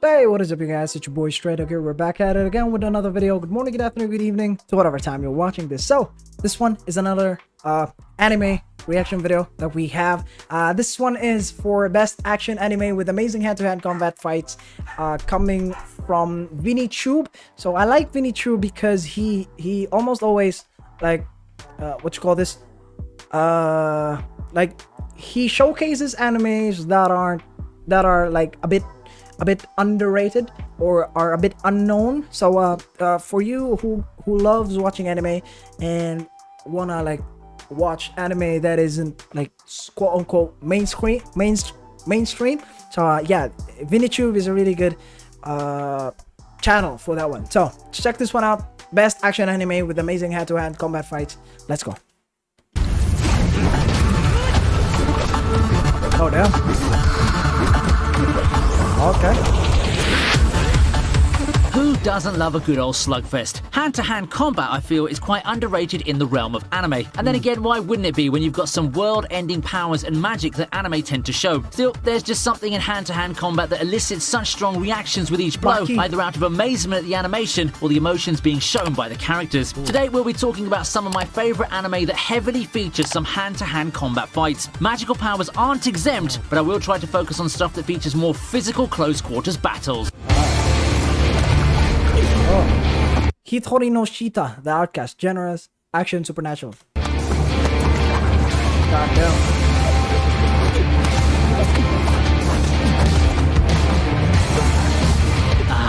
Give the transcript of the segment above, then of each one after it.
Hey, what is up you guys? It's your boy straydog here. We're back at it again with another video. Good morning, good afternoon, good evening to whatever time you're watching this. So this one is another anime reaction video that we have. This one is for best action anime with amazing hand-to-hand combat fights, coming from ViniTube. So I like ViniTube because he almost always like what you call this, like he showcases animes that are like a bit underrated or are a bit unknown. So for you who loves watching anime and wanna like watch anime that isn't like quote unquote mainstream, so yeah, ViniTube is a really good channel for that one. So check this one out. Best action anime with amazing hand-to-hand combat fights. Let's go. Oh damn. Okay. Who doesn't love a good old slugfest? Hand-to-hand combat, I feel, is quite underrated in the realm of anime. And then again, why wouldn't it be when you've got some world-ending powers and magic that anime tend to show? Still, there's just something in hand-to-hand combat that elicits such strong reactions with each blow, Bucky. either out of amazement at the animation or the emotions being shown by the characters. Today, we'll be talking about some of my favorite anime that heavily features some hand-to-hand combat fights. Magical powers aren't exempt, but I will try to focus on stuff that features more physical close-quarters battles. Oh. Hitori Noshita, the outcast, generous, action, supernatural. God damn.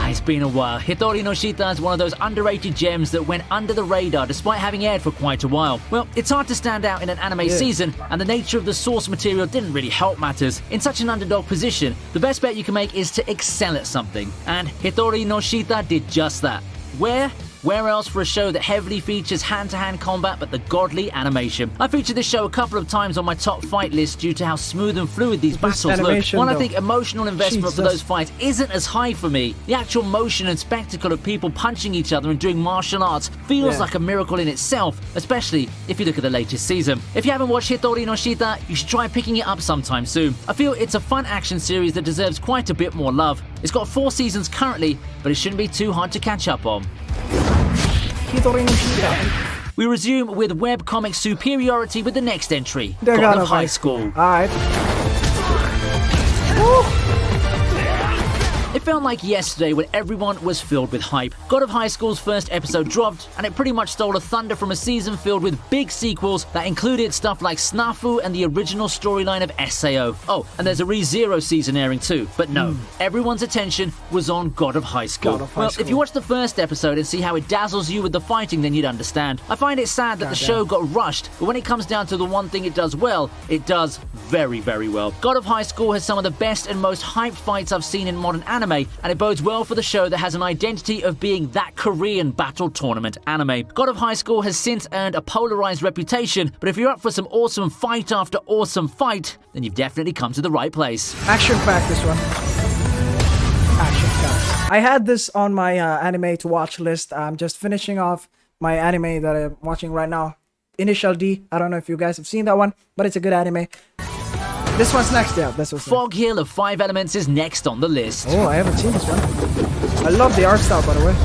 It's been a while. Hitori Noshita is one of those underrated gems that went under the radar despite having aired for quite a while. Well, it's hard to stand out in an anime season, and the nature of the source material didn't really help matters. In such an underdog position, the best bet you can make is to excel at something, and Hitori Noshita did just that. Where else for a show that heavily features hand-to-hand combat but the godly animation? I featured this show a couple of times on my top fight list due to how smooth and fluid these battles look. While I think emotional investment for those fights isn't as high for me, the actual motion and spectacle of people punching each other and doing martial arts feels like a miracle in itself, especially if you look at the latest season. If you haven't watched Hitori Noshita, you should try picking it up sometime soon. I feel it's a fun action series that deserves quite a bit more love. It's got 4 seasons currently, but it shouldn't be too hard to catch up on. We resume with webcomic superiority with the next entry, God of High School. Alright. It felt like yesterday when everyone was filled with hype. God of High School's first episode dropped, and it pretty much stole a thunder from a season filled with big sequels that included stuff like Snafu and the original storyline of SAO. Oh, and there's a ReZero season airing too. But no, everyone's attention was on God of High School. If you watch the first episode and see how it dazzles you with the fighting, then you'd understand. I find it sad that the show got rushed, but when it comes down to the one thing it does well, it does very, very well. God of High School has some of the best and most hyped fights I've seen in modern anime, and it bodes well for the show that has an identity of being that Korean battle tournament anime. God of High School has since earned a polarized reputation, but if you're up for some awesome fight after awesome fight, then you've definitely come to the right place. Action-packed, this one. Action-packed. I had this on my anime to watch list. I'm just finishing off my anime that I'm watching right now. Initial D. I don't know if you guys have seen that one, but it's a good anime. This one's next, yeah. That's what's Foghill of 5 Elements is next on the list. Oh, I haven't seen this one. I love the art style, by the way.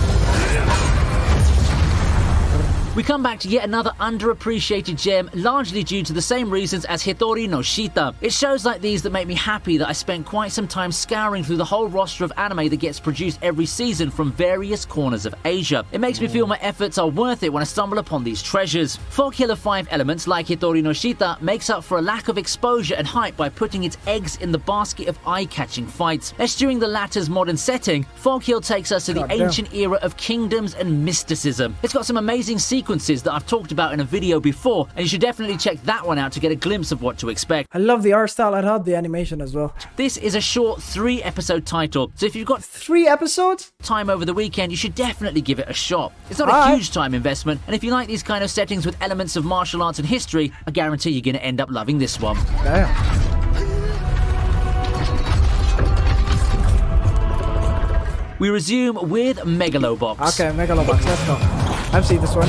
We come back to yet another underappreciated gem, largely due to the same reasons as Hitori Noshita. It's shows like these that make me happy that I spent quite some time scouring through the whole roster of anime that gets produced every season from various corners of Asia. It makes me feel my efforts are worth it when I stumble upon these treasures. Foghill of 5 Elements, like Hitori Noshita, makes up for a lack of exposure and hype by putting its eggs in the basket of eye-catching fights. Eschewing the latter's modern setting, Foghill takes us to the ancient era of kingdoms and mysticism. It's got some amazing sequences that I've talked about in a video before, and you should definitely check that one out to get a glimpse of what to expect. I love the art style. I love the animation as well. This is a short 3-episode title, so if you've got 3 episodes? Time over the weekend, you should definitely give it a shot. It's not a huge time investment, and if you like these kind of settings with elements of martial arts and history, I guarantee you're going to end up loving this one. Damn. We resume with Megalo Box. Okay, Megalo Box, let's go. I've seen this one.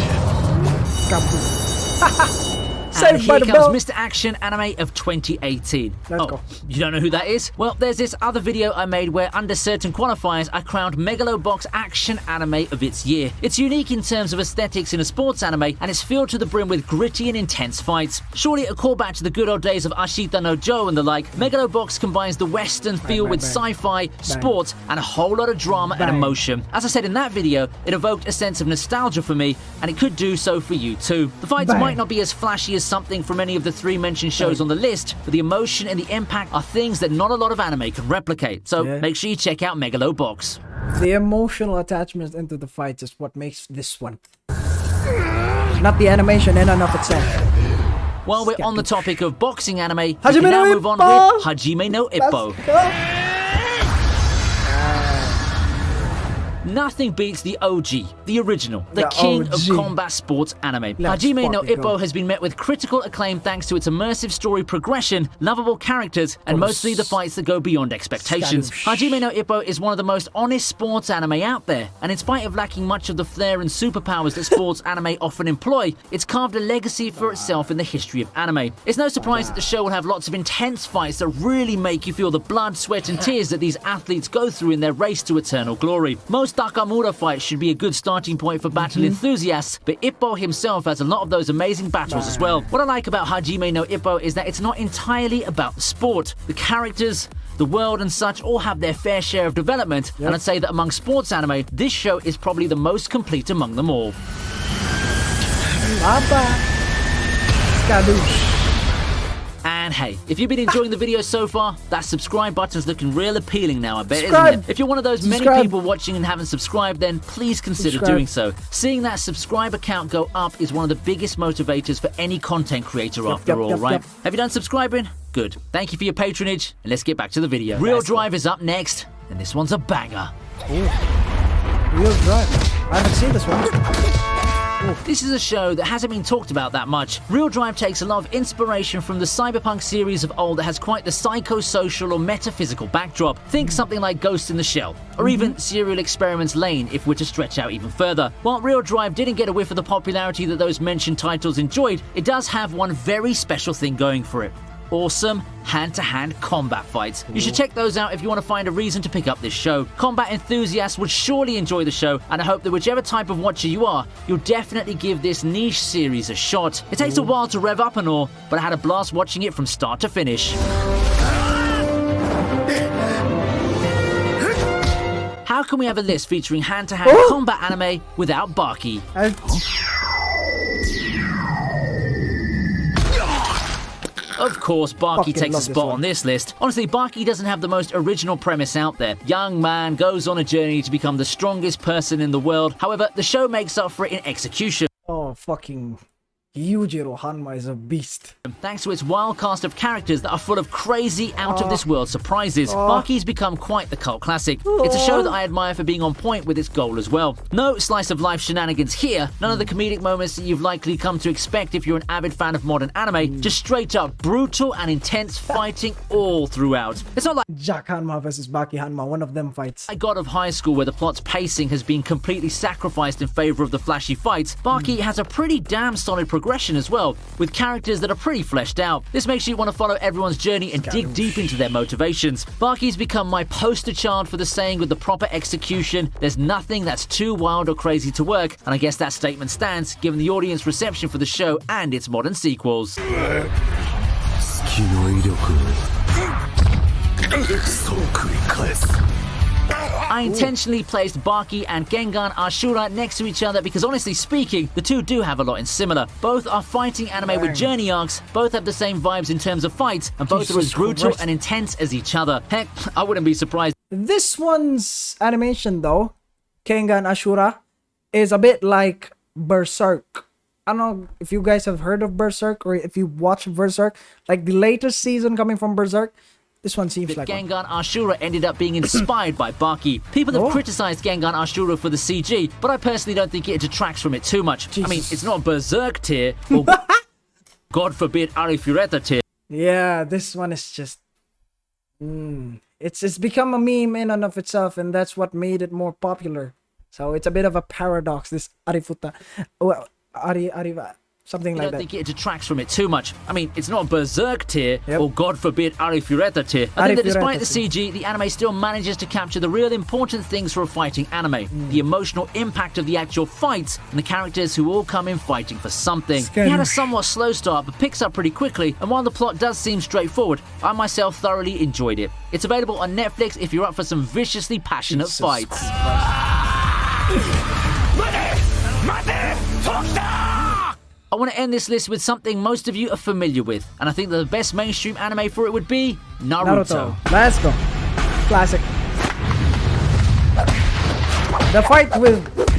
And Saved by here the comes Bell. Mr. Action Anime of 2018. Let's go. You don't know who that is? Well, there's this other video I made where under certain qualifiers I crowned Megalo Box Action Anime of its year. It's unique in terms of aesthetics in a sports anime, and it's filled to the brim with gritty and intense fights. Surely a callback to the good old days of Ashita no Joe and the like, Megalo Box combines the western feel with sci-fi, sports, and a whole lot of drama and emotion. As I said in that video, it evoked a sense of nostalgia for me, and it could do so for you too. The fights might not be as flashy as something from any of the 3 mentioned shows on the list, but the emotion and the impact are things that not a lot of anime can replicate. So make sure you check out Megalo Box. The emotional attachment into the fights is what makes this one. Not the animation in and of itself. While we're on the topic of boxing anime, we Hajime can now no move on Ippo! with Hajime no Ippo. Let's go. Nothing beats the OG, the original, the king of combat sports anime. Hajime no Ippo has been met with critical acclaim thanks to its immersive story progression, lovable characters, and mostly the fights that go beyond expectations. Hajime no Ippo is one of the most honest sports anime out there, and in spite of lacking much of the flair and superpowers that sports anime often employ, it's carved a legacy for itself in the history of anime. It's no surprise that the show will have lots of intense fights that really make you feel the blood, sweat, and tears that these athletes go through in their race to eternal glory. Most Takamura fights should be a good starting point for battle enthusiasts, but Ippo himself has a lot of those amazing battles as well. What I like about Hajime no Ippo is that it's not entirely about the sport. The characters, the world and such all have their fair share of development, and I'd say that among sports anime, this show is probably the most complete among them all. And hey, if you've been enjoying the video so far, that subscribe button's looking real appealing now, I bet, isn't it? If you're one of those many people watching and haven't subscribed, then please consider doing so. Seeing that subscriber count go up is one of the biggest motivators for any content creator after all, right? Have you done subscribing? Good. Thank you for your patronage, and let's get back to the video. Real Drive is up next, and this one's a banger. Real Drive. I haven't seen this one. This is a show that hasn't been talked about that much. Real Drive takes a lot of inspiration from the cyberpunk series of old that has quite the psychosocial or metaphysical backdrop. Think something like Ghost in the Shell, or even Serial Experiments Lane if we're to stretch out even further. While Real Drive didn't get a whiff of the popularity that those mentioned titles enjoyed, it does have one very special thing going for it. Awesome hand-to-hand combat fights. You should check those out if you want to find a reason to pick up this show. Combat enthusiasts would surely enjoy the show, and I hope that whichever type of watcher you are, you'll definitely give this niche series a shot. It takes a while to rev up and all, but I had a blast watching it from start to finish. How can we have a list featuring hand-to-hand combat anime without Bucky? Of course, Bucky takes a spot on this list. Honestly, Bucky doesn't have the most original premise out there. Young man goes on a journey to become the strongest person in the world. However, the show makes up for it in execution. Oh, fucking Yujiro Hanma is a beast. Thanks to its wild cast of characters that are full of crazy, out-of-this-world surprises, Bucky's become quite the cult classic. It's a show that I admire for being on point with its goal as well. No slice-of-life shenanigans here, none of the comedic moments that you've likely come to expect if you're an avid fan of modern anime, just straight-up brutal and intense fighting all throughout. It's not like Jack Hanma versus Bucky Hanma, one of them fights. God of High School where the plot's pacing has been completely sacrificed in favor of the flashy fights. Bucky has a pretty damn solid progression as well, with characters that are pretty fleshed out. This makes you want to follow everyone's journey and dig deep into their motivations. Bucky's become my poster child for the saying with the proper execution, there's nothing that's too wild or crazy to work, and I guess that statement stands given the audience reception for the show and its modern sequels. I intentionally placed Bucky and Gangnam Ashura next to each other because honestly speaking, the two do have a lot in similar. Both are fighting anime with journey arcs, both have the same vibes in terms of fights, and both are as brutal and intense as each other. Heck, I wouldn't be surprised. This one's animation though, Gangnam Ashura, is a bit like Berserk. I don't know if you guys have heard of Berserk or if you watch Berserk, like the latest season coming from Berserk. This one seems like Gangnam Ashura ended up being inspired by Bucky. People have criticized Gangnam Ashura for the CG, but I personally don't think it detracts from it too much. Jesus. I mean, it's not Berserk tier, or God forbid, Arifureta tier. Yeah, this one is just... It's become a meme in and of itself, and that's what made it more popular. So it's a bit of a paradox, this Arifuta. Well, something I like don't that. think it detracts from it too much. I mean, it's not Berserk tier, Yep. or God forbid, Arifureta tier. I think that despite the Arifureta CG, the anime still manages to capture the real important things for a fighting anime. The emotional impact of the actual fights, and the characters who all come in fighting for something. He had a somewhat slow start, but picks up pretty quickly, and while the plot does seem straightforward, I myself thoroughly enjoyed it. It's available on Netflix if you're up for some viciously passionate fights. I want to end this list with something most of you are familiar with, and I think that the best mainstream anime for it would be Naruto. Let's go. Classic. The fight with...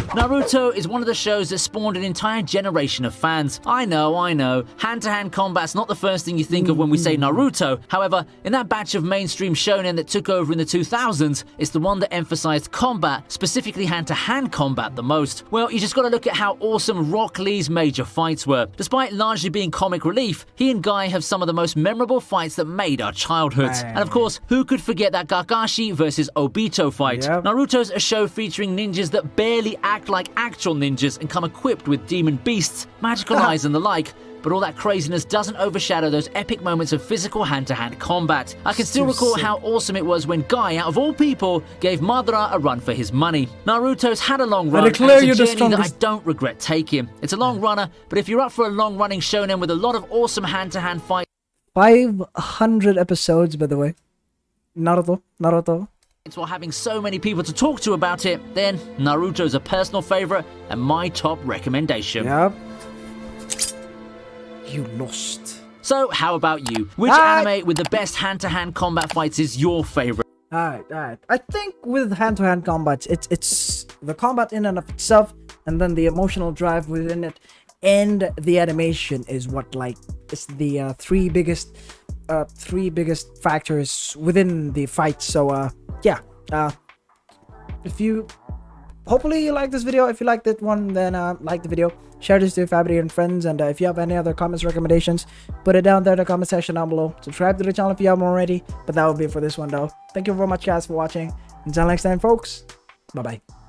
Naruto is one of the shows that spawned an entire generation of fans. I know. Hand-to-hand combat's not the first thing you think of when we say Naruto. However, in that batch of mainstream shonen that took over in the 2000s, it's the one that emphasized combat, specifically hand-to-hand combat, the most. Well, you just gotta look at how awesome Rock Lee's major fights were. Despite largely being comic relief, he and Guy have some of the most memorable fights that made our childhoods. And of course, who could forget that Kakashi versus Obito fight? Yep. Naruto's a show featuring ninjas that barely act like actual ninjas and come equipped with demon beasts, magical eyes and the like, but all that craziness doesn't overshadow those epic moments of physical hand-to-hand combat. I can still recall how awesome it was when Guy, out of all people, gave Madara a run for his money. Naruto's had a long run, and it's a journey that I don't regret taking. It's a long runner, but if you're up for a long-running shonen with a lot of awesome hand-to-hand fights... 500 episodes, by the way. Naruto. while having so many people to talk to about it, then Naruto's a personal favorite and my top recommendation. Yep. You lost. So, how about you? Which anime with the best hand-to-hand combat fights is your favorite? Alright. I think with hand-to-hand combats, it's the combat in and of itself, and then the emotional drive within it, and the animation is what is the three biggest factors within the fight. So yeah, if you hopefully you like this video. If you liked that one, then like the video, share this to your family and friends, and if you have any other comments, recommendations, put it down there in the comment section down below. Subscribe to the channel if you haven't already. But that will be it for this one though. Thank you very much guys for watching. Until next time folks, bye bye.